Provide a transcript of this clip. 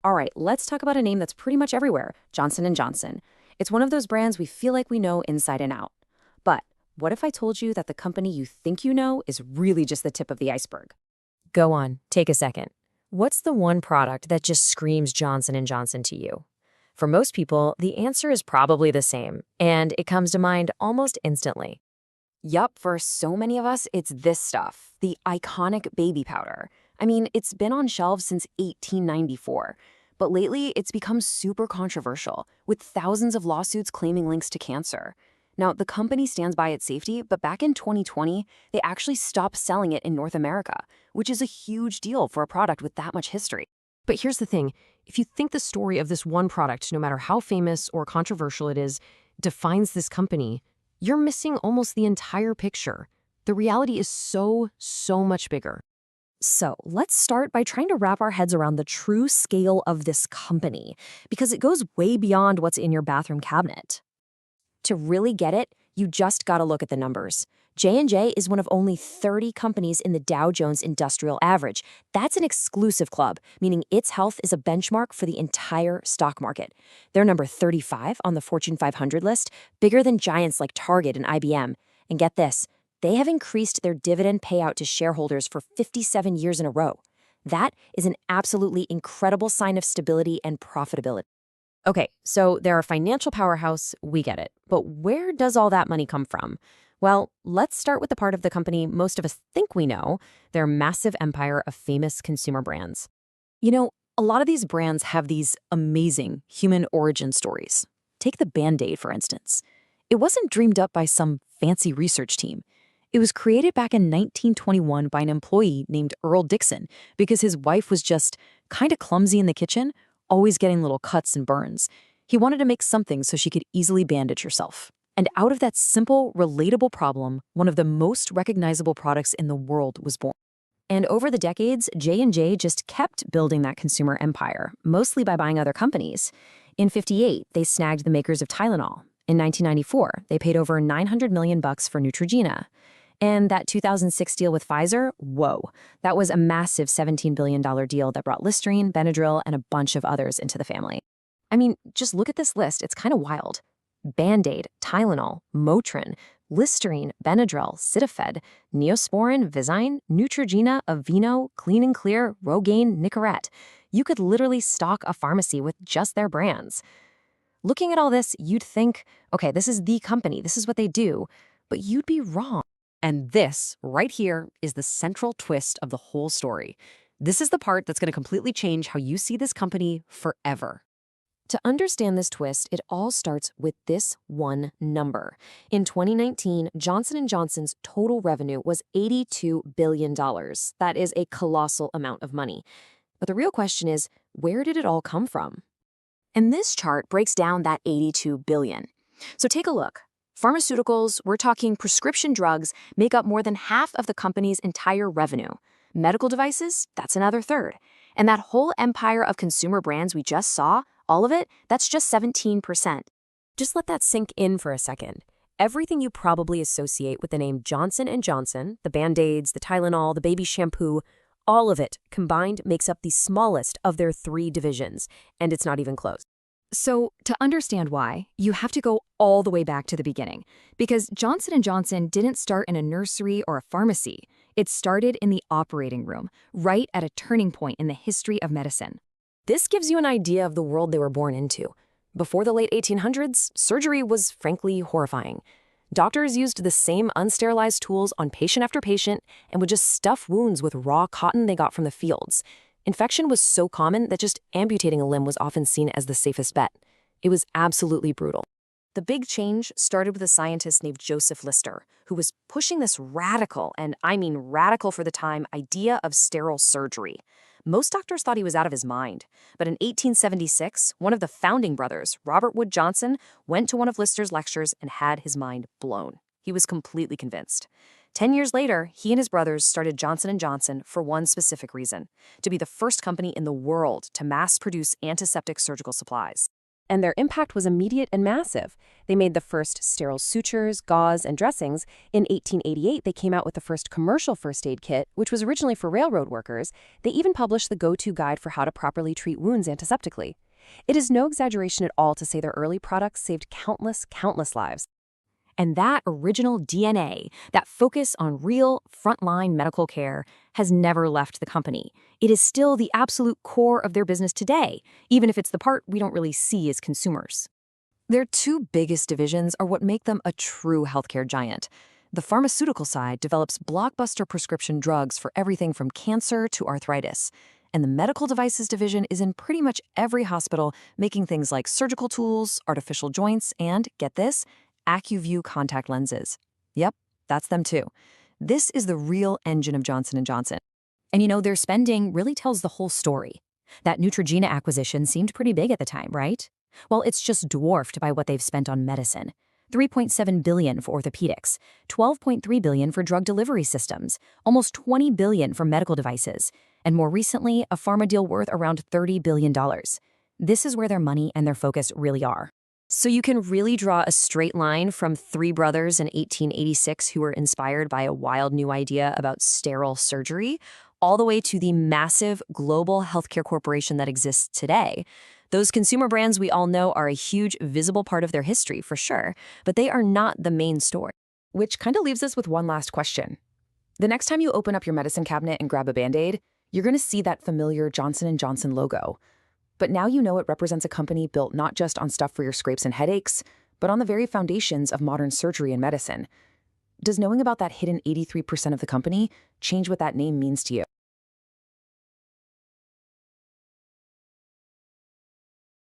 All right, let's talk about a name that's pretty much everywhere, Johnson& Johnson. It's one of those brands we feel like we know inside and out. But what if I told you that the company you think you know is really just the tip of the iceberg? Go on, take a second. What's the one product that just screams Johnson & Johnson to you? For most people, the answer is probably the same, and it comes to mind almost instantly. Yup, for so many of us, it's this stuff, the iconic baby powder. I mean, it's been on shelves since 1894. But lately, it's become super controversial, with thousands of lawsuits claiming links to cancer. Now, the company stands by its safety, but back in 2020, they actually stopped selling it in North America, which is a huge deal for a product with that much history. But here's the thing, if you think the story of this one product, no matter how famous or controversial it is, defines this company, you're missing almost the entire picture. The reality is so much bigger. So let's start by trying to wrap our heads around the true scale of this company, because it goes way beyond what's in your bathroom cabinet. To really get it, you just gotta look at the numbers. J&J is one of only 30 companies in the Dow Jones Industrial Average. That's an exclusive club, meaning its health is a benchmark for the entire stock market. They're number 35 on the Fortune 500 list, bigger than giants like Target and IBM. And get this, they have increased their dividend payout to shareholders for 57 years in a row. That is an absolutely incredible sign of stability and profitability. Okay, so they're a financial powerhouse, we get it. But where does all that money come from? Well, let's start with the part of the company most of us think we know, their massive empire of famous consumer brands. You know, a lot of these brands have these amazing human origin stories. Take the Band-Aid, for instance. It wasn't dreamed up by some fancy research team. It was created back in 1921 by an employee named Earl Dixon because his wife was just kind of clumsy in the kitchen, always getting little cuts and burns. He wanted to make something so she could easily bandage herself. And out of that simple, relatable problem, one of the most recognizable products in the world was born. And over the decades, J&J just kept building that consumer empire, mostly by buying other companies. In '58, they snagged the makers of Tylenol. In 1994, they paid over $900 million for Neutrogena. And that 2006 deal with Pfizer, whoa, that was a massive $17 billion deal that brought Listerine, Benadryl, and a bunch of others into the family. I mean, just look at this list. It's kind of wild. Band-Aid, Tylenol, Motrin, Listerine, Benadryl, Citafed, Neosporin, Vizine, Neutrogena, Aveeno, Clean & Clear, Rogaine, Nicorette. You could literally stock a pharmacy with just their brands. Looking at all this, you'd think, okay, this is the company, this is what they do, but you'd be wrong. And this, right here, is the central twist of the whole story. This is the part that's going to completely change how you see this company forever. To understand this twist, it all starts with this one number. In 2019, Johnson & Johnson's total revenue was $82 billion. That is a colossal amount of money. But the real question is, where did it all come from? And this chart breaks down that $82 billion. So take a look. Pharmaceuticals, we're talking prescription drugs, make up more than half of the company's entire revenue. Medical devices, that's another third. And that whole empire of consumer brands we just saw, all of it, that's just 17%. Just let that sink in for a second. Everything you probably associate with the name Johnson & Johnson, the Band-Aids, the Tylenol, the baby shampoo, all of it combined makes up the smallest of their 3 divisions, and it's not even close. So, to understand why, you have to go all the way back to the beginning, because Johnson & Johnson didn't start in a nursery or a pharmacy. It started in the operating room, right at a turning point in the history of medicine. This gives you an idea of the world they were born into. Before the late 1800s, surgery was frankly horrifying. Doctors used the same unsterilized tools on patient after patient and would just stuff wounds with raw cotton they got from the fields. Infection was so common that just amputating a limb was often seen as the safest bet. It was absolutely brutal. The big change started with a scientist named Joseph Lister, who was pushing this radical, and I mean radical for the time, idea of sterile surgery. Most doctors thought he was out of his mind. But in 1876, one of the founding brothers, Robert Wood Johnson, went to one of Lister's lectures and had his mind blown. He was completely convinced. 10 years later, he and his brothers started Johnson & Johnson for one specific reason: to be the first company in the world to mass produce antiseptic surgical supplies. And their impact was immediate and massive. They made the first sterile sutures, gauze, and dressings. In 1888, they came out with the first commercial first aid kit, which was originally for railroad workers. They even published the go-to guide for how to properly treat wounds antiseptically. It is no exaggeration at all to say their early products saved countless lives. And that original DNA, that focus on real frontline medical care, has never left the company. It is still the absolute core of their business today, even if it's the part we don't really see as consumers. Their two biggest divisions are what make them a true healthcare giant. The pharmaceutical side develops blockbuster prescription drugs for everything from cancer to arthritis. And the medical devices division is in pretty much every hospital, making things like surgical tools, artificial joints, and, get this, AccuView contact lenses. Yep, that's them too. This is the real engine of Johnson & Johnson. And their spending really tells the whole story. That Neutrogena acquisition seemed pretty big at the time, right? Well, it's just dwarfed by what they've spent on medicine. $3.7 billion for orthopedics, $12.3 billion for drug delivery systems, almost $20 billion for medical devices, and more recently, a pharma deal worth around $30 billion. This is where their money and their focus really are. So you can really draw a straight line from three brothers in 1886 who were inspired by a wild new idea about sterile surgery, all the way to the massive global healthcare corporation that exists today. Those consumer brands we all know are a huge visible part of their history, for sure, but they are not the main story. Which kind of leaves us with one last question. The next time you open up your medicine cabinet and grab a Band-Aid, you're going to see that familiar Johnson & Johnson logo. But now you know it represents a company built not just on stuff for your scrapes and headaches, but on the very foundations of modern surgery and medicine. Does knowing about that hidden 83% of the company change what that name means to you?